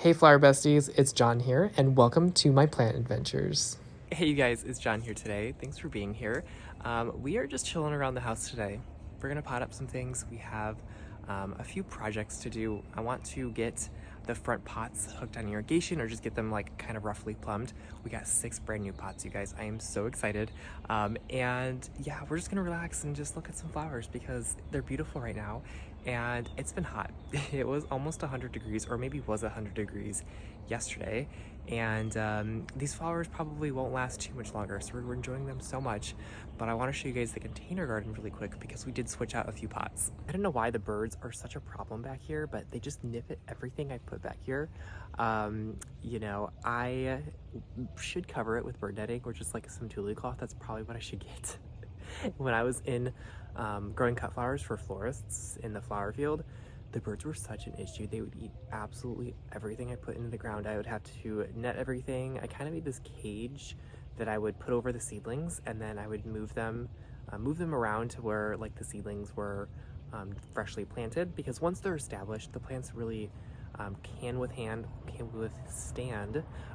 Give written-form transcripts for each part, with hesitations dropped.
Hey flower besties, it's John here, and welcome to my plant adventures. Hey you guys, it's John here today. Thanks for being here. We are just chilling around the house today. We're gonna pot up some things. We have a few projects to do. I want to get the front pots hooked on irrigation or just get them like kind of roughly plumbed. We got 6 brand new pots, you guys. I am so excited. And yeah, we're just gonna relax and just look at some flowers because they're beautiful right now. And it's been hot. It was almost 100 degrees, or maybe was 100 degrees yesterday. And these flowers probably won't last too much longer, so we're enjoying them so much. But I want to show you guys the container garden really quick because we did switch out a few pots. I don't know why the birds are such a problem back here, but they just nip at everything I put back here. You know, I should cover it with bird netting or just like some tulle cloth. That's probably what I should get. When I was in growing cut flowers for florists in the flower field, the birds were such an issue. They would eat absolutely everything I put into the ground. I would have to net everything. I kind of made this cage that I would put over the seedlings, and then I would move them around to where like the seedlings were freshly planted, because once they're established, the plants really can withstand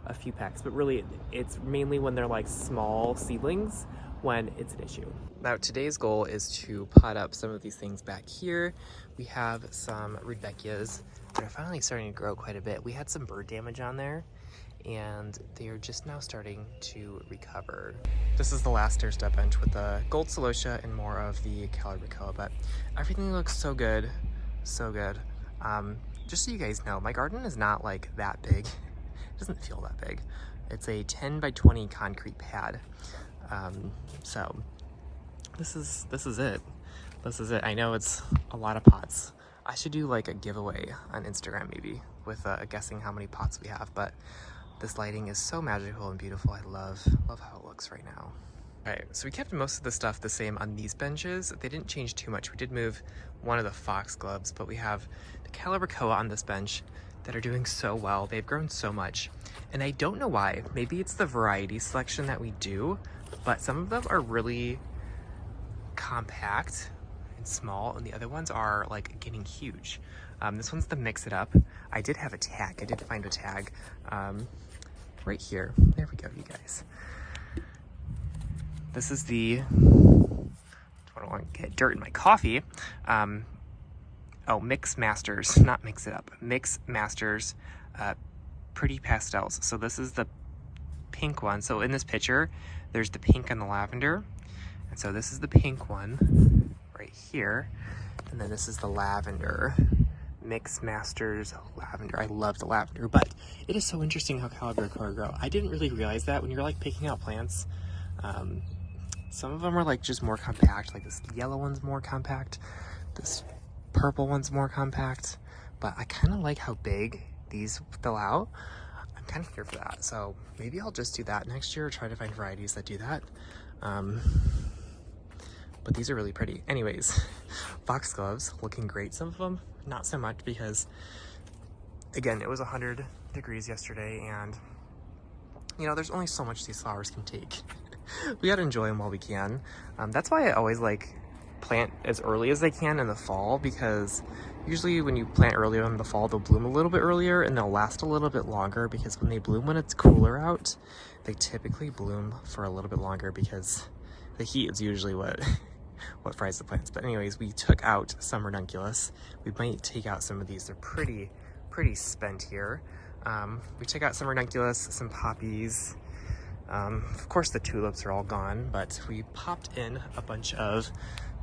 a few pecks, but really it's mainly when they're like small seedlings when it's an issue. Now today's goal is to pot up some of these things back here. We have some rudbeckias that are finally starting to grow quite a bit. We had some bird damage on there and they are just now starting to recover. This is the last stair step bench with the gold celosia and more of the calibrachoa, but everything looks so good, so good. Just so you guys know, my garden is not like that big. It doesn't feel that big. It's a 10 by 20 concrete pad. So this is it. This is it. I know it's a lot of pots. I should do like a giveaway on Instagram maybe with guessing how many pots we have, but this lighting is so magical and beautiful. I love how it looks right now. All right, so we kept most of the stuff the same on these benches. They didn't change too much. We did move one of the foxgloves, but we have the calibrachoa on this bench that are doing so well. They've grown so much, and I don't know why. Maybe it's the variety selection that we do, but some of them are really compact and small, and the other ones are like getting huge. This one's the mix it up. I did have a tag. I did find a tag right here. There we go, you guys. This is the, I don't want to get dirt in my coffee. Oh, Mix Masters, not Mix It Up. Mix Masters Pretty Pastels. So this is the pink one. So in this picture, there's the pink and the lavender. And so this is the pink one right here. And then this is the lavender. Mix Masters Lavender. I love the lavender, but it is so interesting how calibrachoa grow. I didn't really realize that when you're like picking out plants. Some of them are like just more compact, like this yellow one's more compact, this purple one's more compact, but I kind of like how big these fill out. I'm kind of here for that, so maybe I'll just do that next year, try to find varieties that do that. But these are really pretty. Anyways, foxgloves looking great. Some of them not so much because, again, it was 100 degrees yesterday, and you know, there's only so much these flowers can take. We gotta enjoy them while we can. That's why I always like plant as early as I can in the fall, because usually when you plant earlier in the fall, they'll bloom a little bit earlier and they'll last a little bit longer, because when they bloom when it's cooler out, they typically bloom for a little bit longer because the heat is usually what fries the plants. But anyways, we took out some ranunculus. We might take out some of these. They're pretty spent here. We took out some ranunculus, some poppies. Of course the tulips are all gone, but we popped in a bunch of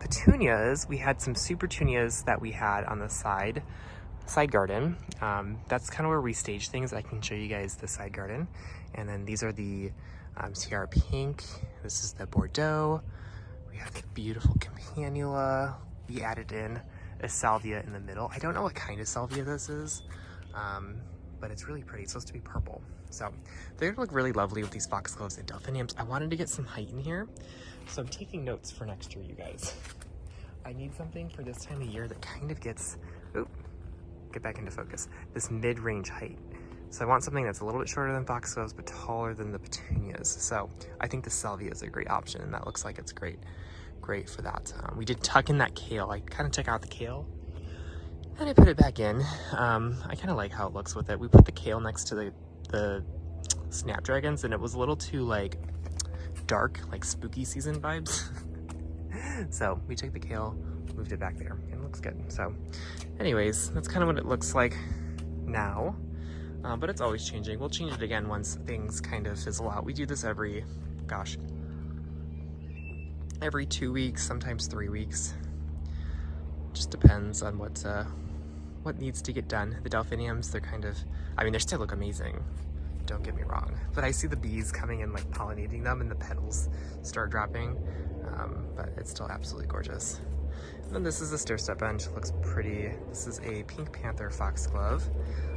petunias. We had some super petunias that we had on the side garden. That's kind of where we stage things. I can show you guys the side garden. And then these are the Tiara Pink. This is the Bordeaux. We have the beautiful Campanula. We added in a salvia in the middle. I don't know what kind of salvia this is, but it's really pretty. It's supposed to be purple. So they're gonna look really lovely with these foxgloves and delphiniums. I wanted to get some height in here, so I'm taking notes for next year, you guys. I need something for this time of year that kind of gets, get back into focus, this mid-range height. So I want something that's a little bit shorter than foxgloves, but taller than the petunias. So I think the salvia is a great option, and that looks like it's great for that. We did tuck in that kale. I kind of took out the kale And I put it back in. I kind of like how it looks with it. We put the kale next to the snapdragons, and it was a little too like dark, like spooky season vibes. So we took the kale, moved it back there, and it looks good. So anyways, that's kind of what it looks like now. But it's always changing. We'll change it again once things kind of fizzle out. We do this every 2 weeks, sometimes 3 weeks. Just depends on what needs to get done. The delphiniums, they're kind of, I mean, they still look amazing, don't get me wrong, but I see the bees coming in, like pollinating them, and the petals start dropping, but it's still absolutely gorgeous. And then this is the stair step bench. It looks pretty. This is a Pink Panther foxglove.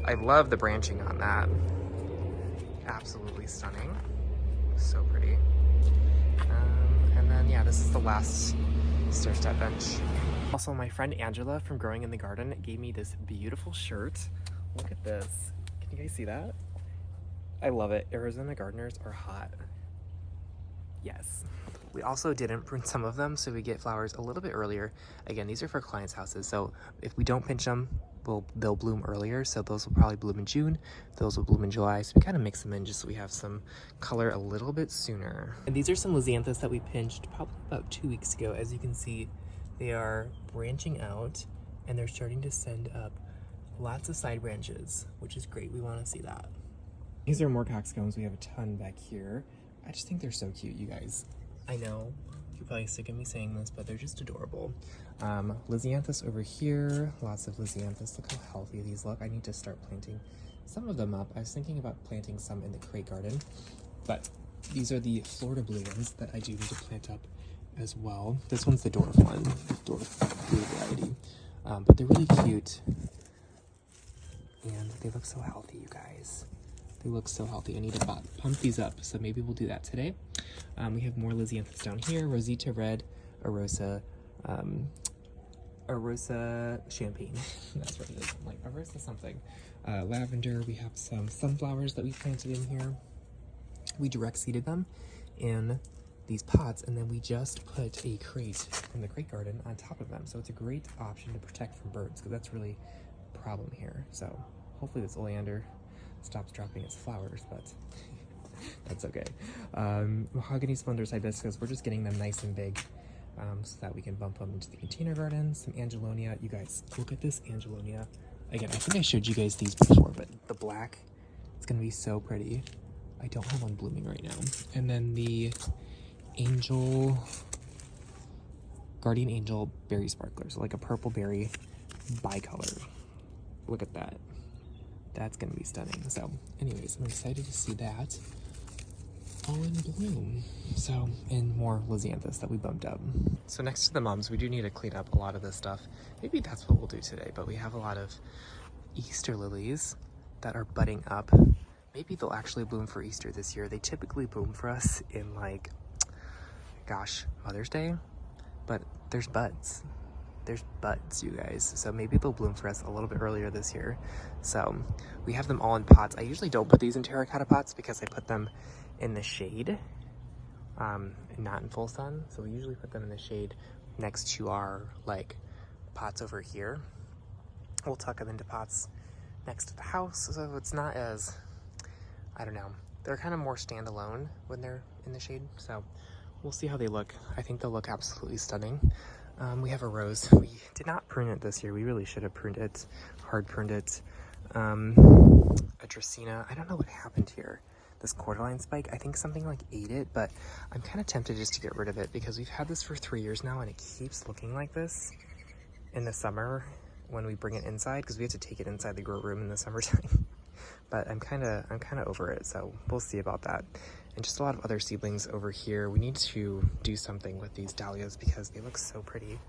I love the branching on that. Absolutely stunning. So pretty. And then, yeah, this is the last stair step bench. Also, my friend Angela from Growing in the Garden gave me this beautiful shirt. Look at this. Can you guys see that? I love it. Arizona gardeners are hot. Yes. We also didn't prune some of them, so we get flowers a little bit earlier. Again, these are for clients' houses, so if we don't pinch them, they'll bloom earlier. So those will probably bloom in June, those will bloom in July. So we kind of mix them in just so we have some color a little bit sooner. And these are some Lisianthus that we pinched probably about 2 weeks ago. As you can see, they are branching out and they're starting to send up lots of side branches, which is great. We want to see that. These are more coxcombs. We have a ton back here. I just think they're so cute, you guys. I know you're probably sick of me saying this, but they're just adorable. Lisianthus over here, lots of Lisianthus. Look how healthy these look. I need to start planting some of them up. I was thinking about planting some in the crate garden, but these are the Florida blue ones that I do need to plant up as well. This one's the dwarf one, dwarf blue variety, but they're really cute and they look so healthy, you guys. They look so healthy. I need to pump these up, so maybe we'll do that today. We have more Lisianthus down here. Rosita Red, Arosa Champagne. That's what it is. Like Arosa something. Lavender. We have some sunflowers that we planted in here. We direct seeded them in these pots, and then we just put a crate from the crate garden on top of them. So it's a great option to protect from birds, because that's really a problem here. So hopefully this oleander stops dropping its flowers, but that's okay. Mahogany splendors hibiscus, we're just getting them nice and big so that we can bump them into the container garden. Some angelonia. You guys, look at this angelonia. Again, I think I showed you guys these before, but the black, it's gonna be so pretty. I don't have one blooming right now. And then the guardian angel berry sparklers, like a purple berry bicolor. Look at that. That's gonna be stunning. So anyways, I'm excited to see that all in bloom. So, and more Lisianthus that we bumped up. So next to the mums, we do need to clean up a lot of this stuff. Maybe that's what we'll do today, but we have a lot of Easter lilies that are budding up. Maybe they'll actually bloom for Easter this year. They typically bloom for us in like, gosh, Mother's Day, but there's buds. There's buds, you guys. So maybe they'll bloom for us a little bit earlier this year. So we have them all in pots. I usually don't put these in terracotta pots because I put them in the shade, not in full sun. So we usually put them in the shade next to our like pots over here. We'll tuck them into pots next to the house, so it's not as, I don't know, they're kind of more standalone when they're in the shade. So we'll see how they look. I think they'll look absolutely stunning. We have a rose. We did not prune it this year. We really should have pruned it, hard pruned it. A Dracaena. I don't know what happened here. This quarterline spike, I think something like ate it, but I'm kind of tempted just to get rid of it because we've had this for 3 years now and it keeps looking like this in the summer when we bring it inside, because we have to take it inside the grow room in the summertime. But I'm kind of over it, so we'll see about that. And just a lot of other seedlings over here. We need to do something with these dahlias because they look so pretty.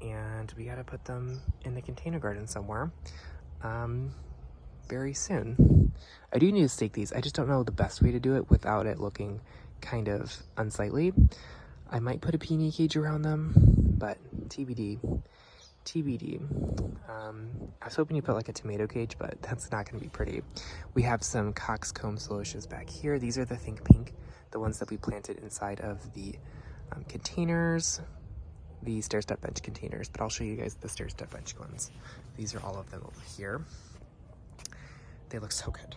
And we gotta put them in the container garden somewhere very soon. I do need to stake these. I just don't know the best way to do it without it looking kind of unsightly. I might put a peony cage around them, but TBD. TBD. I was hoping you put like a tomato cage, but that's not going to be pretty. We have some coxcomb celotias back here. These are the Think Pink, the ones that we planted inside of the containers. the stair step bench containers, but I'll show you guys the stair step bench ones. These are all of them over here. They look so good.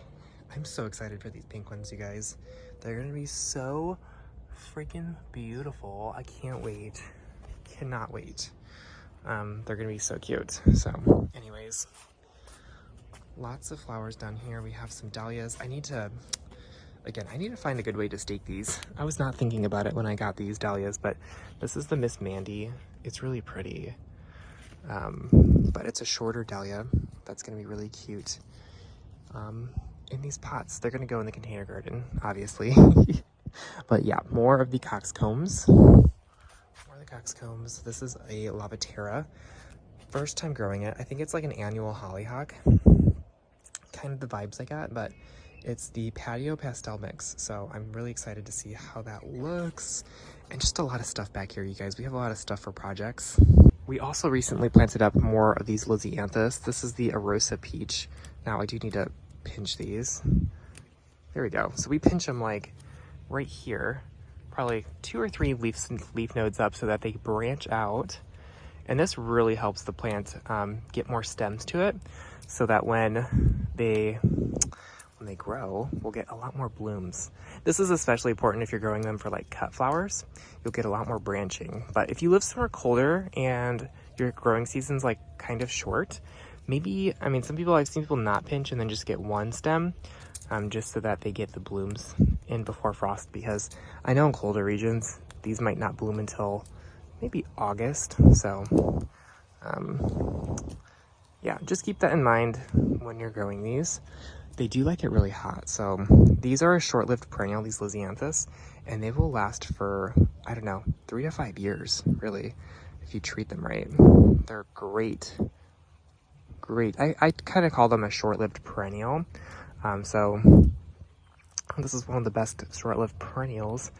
I'm so excited for these pink ones, you guys. They're gonna be so freaking beautiful. I can't wait. Cannot wait. They're gonna be so cute. So anyways, lots of flowers down here. We have some dahlias. I need to find a good way to stake these. I was not thinking about it when I got these dahlias, but this is the Miss Mandy. It's really pretty. But it's a shorter dahlia. That's gonna be really cute. In these pots, they're gonna go in the container garden, obviously. But yeah, more of the coxcombs. This is a Lavatera. First time growing it. I think it's like an annual hollyhock. Kind of the vibes I got, but it's the Patio Pastel mix. So I'm really excited to see how that looks. And just a lot of stuff back here, you guys. We have a lot of stuff for projects. We also recently planted up more of these Lisianthus. This is the Arosa Peach. Now I do need to pinch these. There we go. So we pinch them like right here, probably 2 or 3 leaf nodes up so that they branch out. And this really helps the plant get more stems to it, so that when they grow, we'll get a lot more blooms. This is especially important if you're growing them for like cut flowers. You'll get a lot more branching. But if you live somewhere colder and your growing season's like kind of short, maybe, I mean, I've seen people not pinch and then just get one stem, just so that they get the blooms in before frost, because I know in colder regions, these might not bloom until maybe August. So, yeah, just keep that in mind when you're growing these. They do like it really hot. So these are a short-lived perennial, these Lisianthus, and they will last for, I don't know, 3 to 5 years, really, if you treat them right. They're great. I kind of call them a short-lived perennial. So this is one of the best short-lived perennials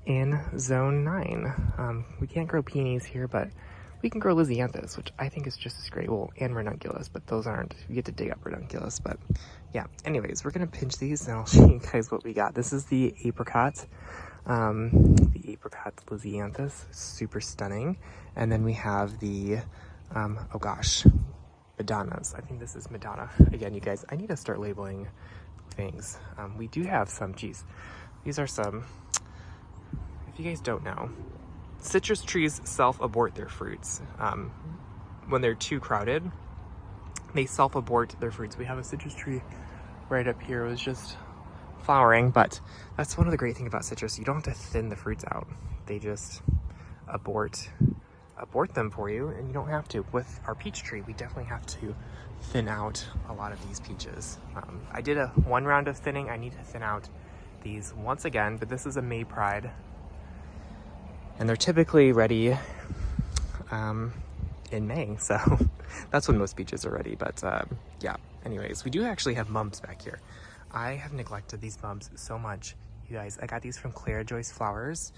in zone 9. We can't grow peonies here, but we can grow Lisianthus, which I think is just as great. Well, and ranunculus, but those aren't. You get to dig up ranunculus, but yeah. Anyways, we're gonna pinch these and I'll show you guys what we got. This is the apricot. The apricot Lisianthus, super stunning. And then we have the, oh gosh, Madonnas. I think this is Madonna. Again, you guys, I need to start labeling things. We do have some, geez, these are some, if you guys don't know, citrus trees self-abort their fruits. When they're too crowded, they self-abort their fruits. We have a citrus tree right up here. It was just flowering, but that's one of the great things about citrus. You don't have to thin the fruits out. They just abort them for you, and you don't have to. With our peach tree, we definitely have to thin out a lot of these peaches. I did one round of thinning. I need to thin out these once again, but this is a May Pride, and they're typically ready in May, so that's when most peaches are ready. But yeah, anyways, we do actually have mums back here. I have neglected these mums so much, you guys. I got these from Clara Joyce Flowers,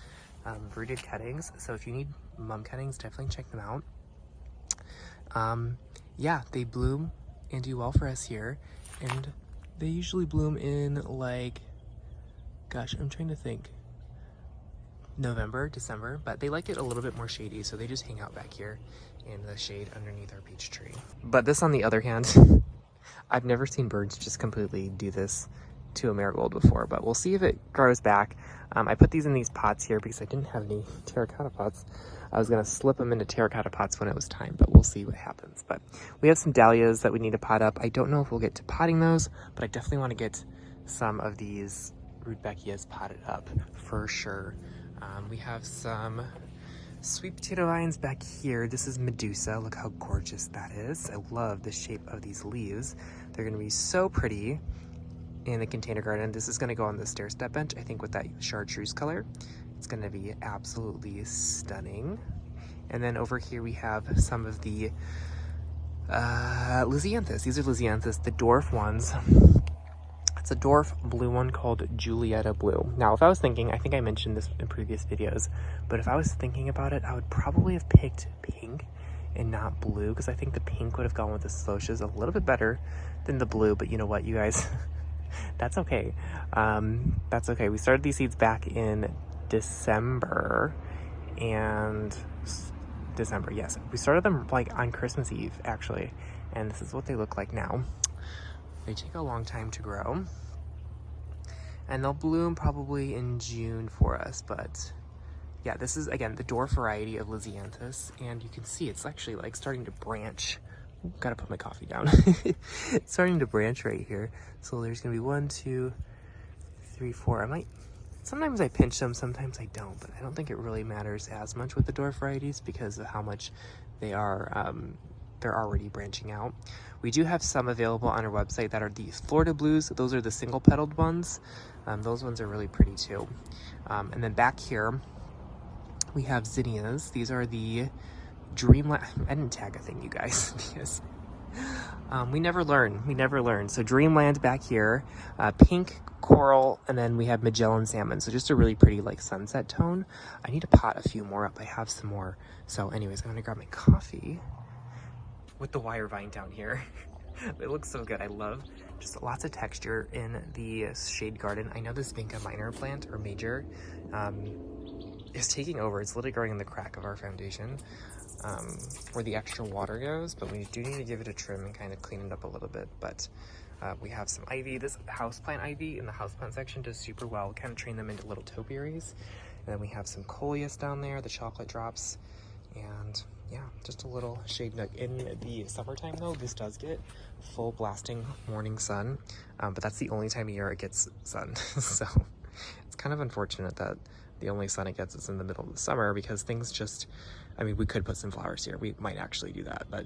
rooted cuttings. So if you need mum cuttings, definitely check them out. Yeah, they bloom and do well for us here, and they usually bloom in like, gosh, I'm trying to think, November, December, but they like it a little bit more shady, so they just hang out back here in the shade underneath our peach tree. But this, on the other hand, I've never seen birds just completely do this to a marigold before, but we'll see if it grows back. I put these in these pots here because I didn't have any terracotta pots. I was gonna slip them into terracotta pots when it was time, but we'll see what happens. But we have some dahlias that we need to pot up. I don't know if we'll get to potting those, but I definitely want to get some of these rudbeckias potted up for sure. We have some sweet potato vines back here. This is Medusa. Look how gorgeous that is. I love the shape of these leaves. They're gonna be so pretty in the container garden. This is gonna go on the stair step bench, I think, with that chartreuse color. It's gonna be absolutely stunning. And then over here we have some of the Lisianthus. These are Lisianthus, the dwarf ones. It's a dwarf blue one called Julietta Blue. Now, if I was thinking, I think I mentioned this in previous videos, but if I was thinking about it, I would probably have picked pink and not blue, because I think the pink would have gone with the sloches a little bit better than the blue. But you know what, you guys, that's okay. That's okay. We started these seeds back in December, and December, yes. We started them like on Christmas Eve, actually. And this is what they look like now. They take a long time to grow. And they'll bloom probably in June for us, but yeah, this is, again, the dwarf variety of Lisianthus, and you can see it's actually like starting to branch. Gotta put my coffee down. It's starting to branch right here. So there's gonna be 1, 2, 3, 4. Sometimes I pinch them, sometimes I don't, but I don't think it really matters as much with the dwarf varieties because of how much they are, they're already branching out. We do have some available on our website that are the Florida Blues. Those are the single petaled ones. Those ones are really pretty too. And then back here, we have zinnias. These are the Dreamland. I didn't tag a thing, you guys, because we never learn. So Dreamland back here, pink, coral, and then we have Magellan salmon. So just a really pretty like sunset tone. I need to pot a few more up. I have some more. So anyways, I'm gonna grab my coffee with the wire vine down here. It looks so good. I love just lots of texture in the shade garden. I know this Vinca minor plant, or major, is taking over. It's literally growing in the crack of our foundation where the extra water goes, but we do need to give it a trim and kind of clean it up a little bit. But we have some ivy. This houseplant ivy in the houseplant section does super well. Kind of train them into little topiaries. And then we have some coleus down there, the chocolate drops, and yeah, just a little shade nook. In the summertime though, this does get full blasting morning sun, but that's the only time of year it gets sun. So it's kind of unfortunate that the only sun it gets is in the middle of the summer, because things just, I mean, we could put some flowers here. We might actually do that, but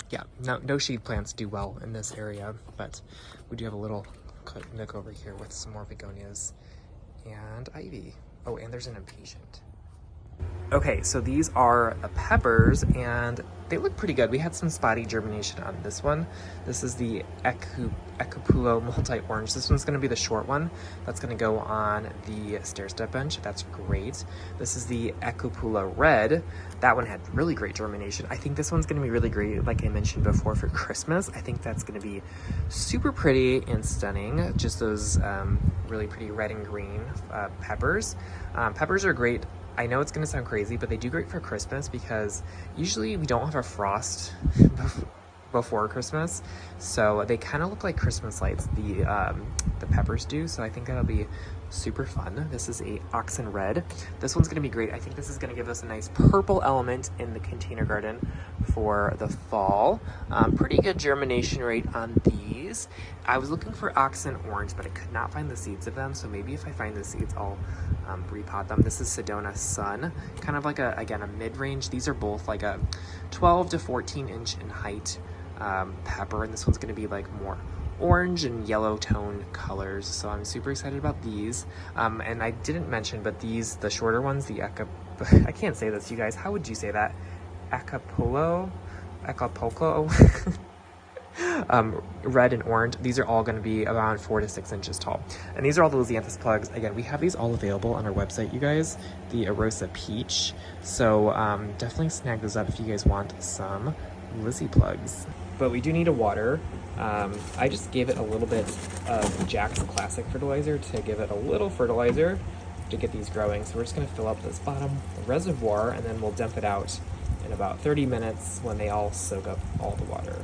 yeah, no shade plants do well in this area, but we do have a little nook over here with some more begonias and ivy. Oh, and there's an impatient. Okay, so these are peppers, and they look pretty good. We had some spotty germination on this one. This is the Ecupulo multi-orange. This one's gonna be the short one. That's gonna go on the stair-step bench. That's great. This is the Ecupulo red. That one had really great germination. I think this one's gonna be really great, like I mentioned before, for Christmas. I think that's gonna be super pretty and stunning. Just those really pretty red and green peppers. Peppers are great. I know it's going to sound crazy, but they do great for Christmas, because usually we don't have a frost before Christmas, so they kind of look like Christmas lights, the peppers do. So I think that'll be super fun. This is a oxen red. This one's going to be great. I think this is going to give us a nice purple element in the container garden for the fall. Pretty good germination rate on these. I was looking for oxen orange, but I could not find the seeds of them, so maybe if I find the seeds, I'll repot them. This is Sedona Sun, kind of like again a mid-range. These are both like a 12 to 14 inch in height pepper, and this one's going to be like more orange and yellow tone colors, so I'm super excited about these. And I didn't mention, but these, the shorter ones, the I can't say this, you guys. How would you say that? Acapulco? Red and orange. These are all going to be around 4 to 6 inches tall. And these are all the Lisianthus plugs. Again, we have these all available on our website, you guys. The Arosa Peach. So definitely snag those up if you guys want some Lizzie plugs. But we do need a water. I just gave it a little bit of Jack's Classic fertilizer to give it a little fertilizer to get these growing. So we're just going to fill up this bottom reservoir, and then we'll dump it out in about 30 minutes when they all soak up all the water.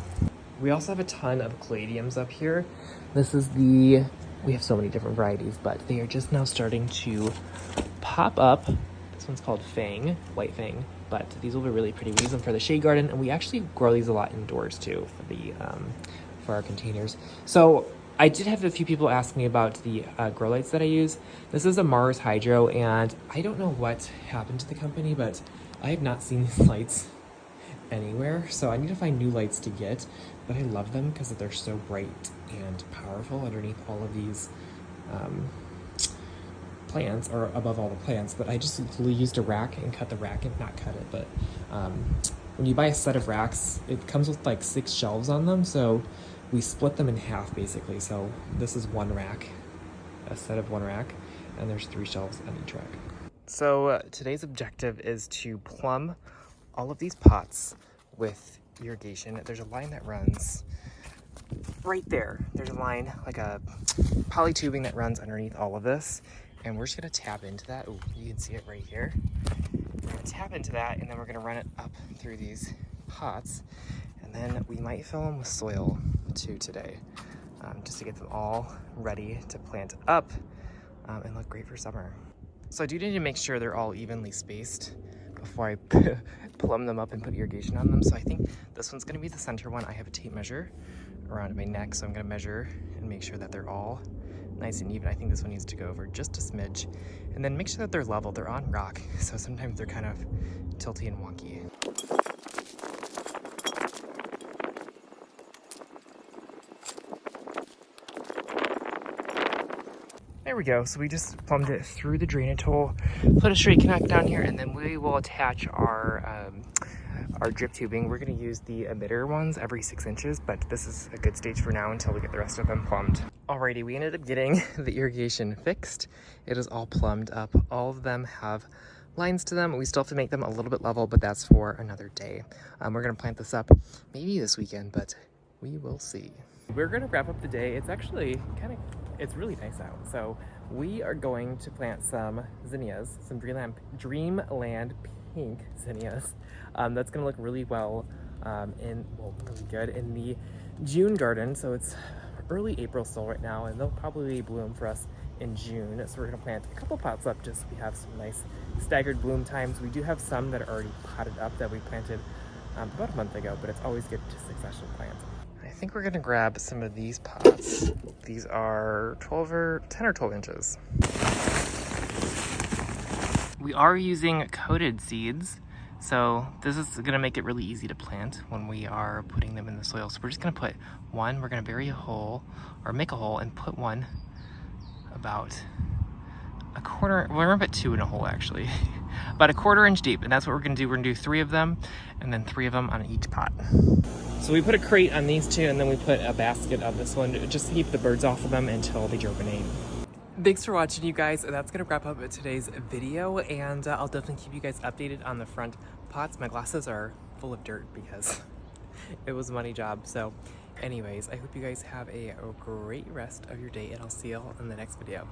We also have a ton of caladiums up here. This is we have so many different varieties, but they are just now starting to pop up. This one's called Fang, White Fang, but these will be really pretty. We use them for the shade garden, and we actually grow these a lot indoors too for our containers. So I did have a few people ask me about the grow lights that I use. This is a Mars Hydro, and I don't know what happened to the company, but I have not seen these lights anywhere, so I need to find new lights to get. But I love them because they're so bright and powerful underneath all of these plants, or above all the plants. But I just used a rack and cut the rack, and not cut it, but when you buy a set of racks, it comes with like 6 shelves on them, so we split them in half basically. So this is one rack, a set of one rack, and there's 3 shelves on each rack. So today's objective is to plumb all of these pots with irrigation. There's a line that runs right there. There's a line, like a poly tubing that runs underneath all of this, and we're just gonna tap into that. Ooh, you can see it right here. We're gonna tap into that, and then we're gonna run it up through these pots, and then we might fill them with soil too today, just to get them all ready to plant up and look great for summer. So I do need to make sure they're all evenly spaced before I plumb them up and put irrigation on them. So I think this one's gonna be the center one. I have a tape measure around my neck, so I'm gonna measure and make sure that they're all nice and even. I think this one needs to go over just a smidge. And then make sure that they're level. They're on rock, so sometimes they're kind of tilty and wonky. There we go. So we just plumbed it through the drainage hole, put a straight connect down here, and then we will attach our drip tubing. We're going to use the emitter ones every 6 inches, but this is a good stage for now until we get the rest of them plumbed. Alrighty, we ended up getting the irrigation fixed. It is all plumbed up. All of them have lines to them. We still have to make them a little bit level, but that's for another day. We're going to plant this up maybe this weekend, but we will see. We're going to wrap up the day. It's actually it's really nice out. So we are going to plant some zinnias, some Dreamland pink zinnias. That's going to look really well really good in the June garden. So it's early April still right now, and they'll probably bloom for us in June. So we're going to plant a couple pots up just so we have some nice staggered bloom times. We do have some that are already potted up that we planted about a month ago, but it's always good to succession plant. I think we're going to grab some of these pots. These are 10 or 12 inches. We are using coated seeds, so this is going to make it really easy to plant when we are putting them in the soil. So we're just going to put one, we're going to bury a hole, or make a hole and put one about a quarter, well, we're going to put two in a hole actually, about a 1/4 inch deep, and that's what we're going to do. We're going to do 3 of them, and then 3 of them on each pot. So we put a crate on these 2, and then we put a basket on this one just to keep the birds off of them until they germinate. Thanks for watching, you guys. That's going to wrap up today's video, and I'll definitely keep you guys updated on the front pots. My glasses are full of dirt because it was a money job. So anyways, I hope you guys have a great rest of your day, and I'll see y'all in the next video.